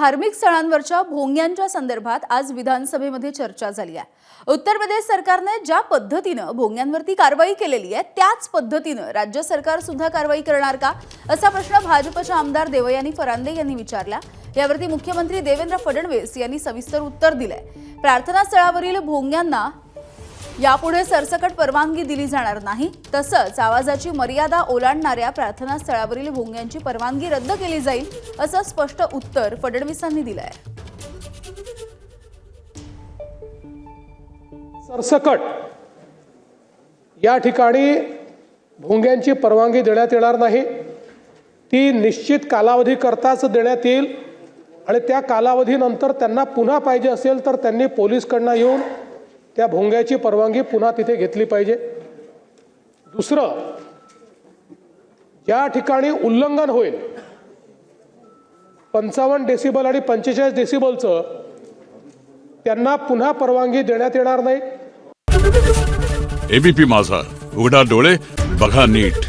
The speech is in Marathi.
धार्मिक स्थळांवरच्या भोंग्यांच्या संदर्भात आज विधानसभेमध्ये चर्चा झाली आहे। उत्तर प्रदेश सरकारने ज्या पद्धतीने भोंग्यांवरती कारवाई केलेली आहे त्याच पद्धतीने राज्य सरकार सुद्धा कारवाई करणार का, असा प्रश्न भाजपचे आमदार देवयानी फरांदे यांनी विचारला। यावरती मुख्यमंत्री देवेंद्र फडणवीस यांनी सविस्तर उत्तर दिले। प्रार्थना स्थळावरील भोंग्यांना यापुढे सरसकट परवानगी दिली जाणार नाही, तसंच आवाजाची मर्यादा ओलांडणाऱ्या प्रार्थना स्थळावरील भोंग्यांची परवानगी रद्द केली जाईल, असं स्पष्ट उत्तर फडणवीसांनी दिलंय। सरसकट या ठिकाणी भोंग्यांची परवानगी देण्यात येणार नाही, ती निश्चित कालावधी करताच देण्यात येईल आणि त्या कालावधीनंतर त्यांना पुन्हा पाहिजे असेल तर त्यांनी पोलिसकडनं येऊन त्या भोंग्याची परवानगी पुन्हा तिथे घेतली पाहिजे। दुसरं, ज्या ठिकाणी उल्लंघन होईल 55 डेसिबल आणि 45 डेसिबलचं, त्यांना पुन्हा परवानगी देण्यात येणार नाही। एबीपी माझा, उघडा डोळे बघा नीट।